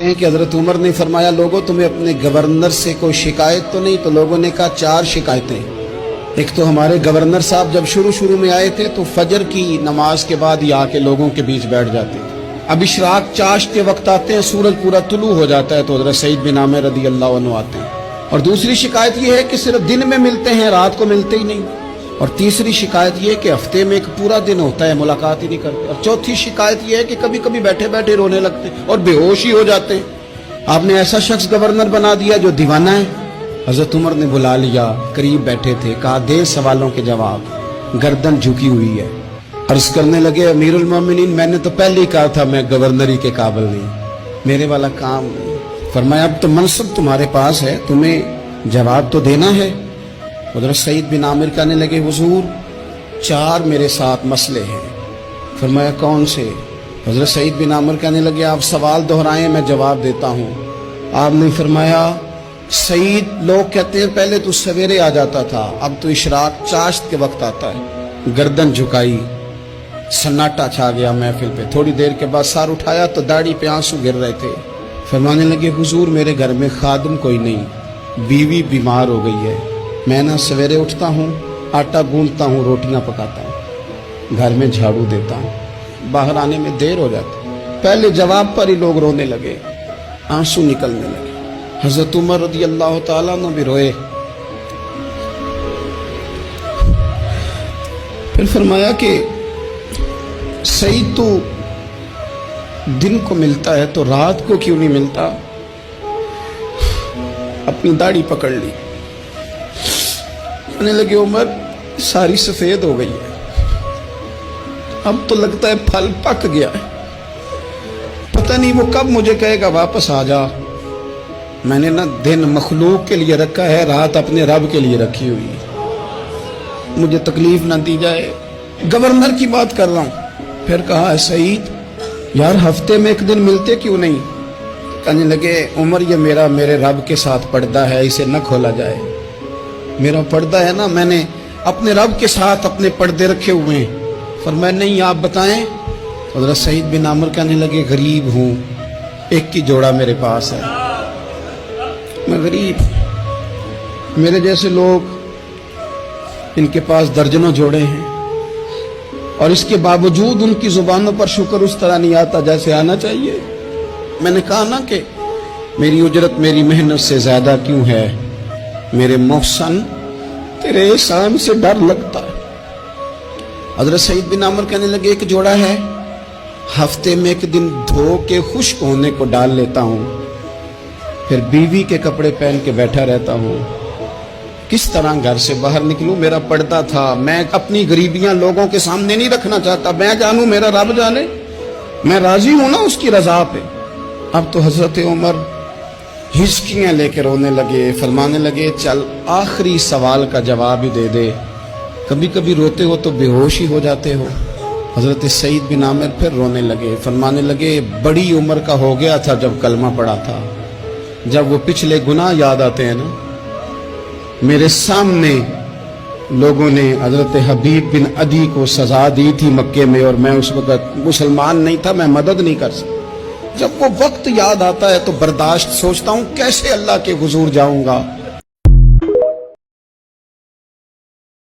کہ حضرت عمر نے فرمایا لوگوں تمہیں اپنے گورنر سے کوئی شکایت تو نہیں؟ تو لوگوں نے کہا 4 شکایتیں۔ ایک تو ہمارے گورنر صاحب جب شروع میں آئے تھے تو فجر کی نماز کے بعد ہی آ کے لوگوں کے بیچ بیٹھ جاتے تھے۔ اب اشراق چاشت کے وقت آتے ہیں، سورج پورا طلوع ہو جاتا ہے تو حضرت سعید بن عامر رضی اللہ عنہ آتے ہیں۔ اور دوسری شکایت یہ ہے کہ صرف دن میں ملتے ہیں، رات کو ملتے ہی نہیں۔ اور تیسری شکایت یہ ہے کہ ہفتے میں ایک پورا دن ہوتا ہے ملاقات ہی نہیں کرتے۔ اور چوتھی شکایت یہ ہے کہ کبھی کبھی بیٹھے بیٹھے رونے لگتے اور بے ہوش ہی ہو جاتے ہیں۔ آپ نے ایسا شخص گورنر بنا دیا جو دیوانہ ہے۔ حضرت عمر نے بلا لیا، قریب بیٹھے تھے، کہا دے سوالوں کے جواب۔ گردن جھکی ہوئی ہے، عرض کرنے لگے امیر المومنین میں نے تو پہلے ہی کہا تھا میں گورنری کے قابل نہیں، میرے والا کام نہیں۔ فرمایا اب تو منصب تمہارے پاس ہے، تمہیں جواب تو دینا ہے۔ حضرت سعید بن عامر کہنے لگے حضور 4 میرے ساتھ مسئلے ہیں۔ فرمایا کون سے؟ حضرت سعید بن عامر کہنے لگے آپ سوال دہرائیں میں جواب دیتا ہوں۔ آپ نے فرمایا سعید لوگ کہتے ہیں پہلے تو سویرے آ جاتا تھا، اب تو اشراق چاشت کے وقت آتا ہے۔ گردن جھکائی، سناٹا چھا گیا محفل پہ۔ تھوڑی دیر کے بعد سر اٹھایا تو داڑھی پہ آنسو گر رہے تھے۔ فرمانے لگے حضور میرے گھر میں خادم کوئی نہیں، بیوی بیمار ہو گئی ہے، میں نہ سویرے اٹھتا ہوں، آٹا گوندتا ہوں، روٹیاں پکاتا ہوں، گھر میں جھاڑو دیتا ہوں، باہر آنے میں دیر ہو جاتی۔ پہلے جواب پر ہی لوگ رونے لگے، آنسو نکلنے لگے۔ حضرت عمر رضی اللہ تعالیٰ عنہ بھی روئے۔ پھر فرمایا کہ سعید تو دن کو ملتا ہے تو رات کو کیوں نہیں ملتا؟ اپنی داڑھی پکڑ لی، کہنے لگے عمر ساری سفید ہو گئی ہے، اب تو لگتا ہے پھل پک گیا ہے، پتہ نہیں وہ کب مجھے کہے گا واپس آ جا۔ میں نے نہ دن مخلوق کے لیے رکھا ہے، رات اپنے رب کے لیے رکھی ہوئی ہے، مجھے تکلیف نہ دی جائے۔ گورنر کی بات کر رہا ہوں۔ پھر کہا سعید یار ہفتے میں ایک دن ملتے کیوں نہیں؟ کہنے لگے عمر یہ میرے رب کے ساتھ پردہ ہے، اسے نہ کھولا جائے۔ میرا پردہ ہے نا، میں نے اپنے رب کے ساتھ اپنے پردے رکھے ہوئے ہیں۔ فرمایا نہیں آپ بتائیں۔ حضرت سعید بن عامر کہنے لگے غریب ہوں، ایک کی جوڑا میرے پاس ہے، میں غریب، میرے جیسے لوگ ان کے پاس درجنوں جوڑے ہیں، اور اس کے باوجود ان کی زبانوں پر شکر اس طرح نہیں آتا جیسے آنا چاہیے۔ میں نے کہا نا کہ میری اجرت میری محنت سے زیادہ کیوں ہے؟ میرے محسن تیرے احسان سے ڈر لگتا ہے۔ حضرت سعید بن عامر کہنے لگے ایک جوڑا ہے، ہفتے میں ایک دن دھو کے خشک ہونے کو ڈال لیتا ہوں، پھر بیوی کے کپڑے پہن کے بیٹھا رہتا ہوں، کس طرح گھر سے باہر نکلوں؟ میرا پردہ تھا، میں اپنی غریبیاں لوگوں کے سامنے نہیں رکھنا چاہتا، میں جانوں میرا رب جانے، میں راضی ہوں نا اس کی رضا پہ۔ اب تو حضرت عمر ہچکیاں لے کے رونے لگے، فرمانے لگے چل آخری سوال کا جواب ہی دے دے، کبھی کبھی روتے ہو تو بے ہوش ہی ہو جاتے ہو۔ حضرت سعید بن عامر پھر رونے لگے، فرمانے لگے بڑی عمر کا ہو گیا تھا جب کلمہ پڑا تھا، جب وہ پچھلے گناہ یاد آتے ہیں نا۔ میرے سامنے لوگوں نے حضرت حبیب بن عدی کو سزا دی تھی مکے میں، اور میں اس وقت مسلمان نہیں تھا، میں مدد نہیں کر سکتا۔ جب وہ وقت یاد آتا ہے تو برداشت سوچتا ہوں کیسے اللہ کے حضور جاؤں گا،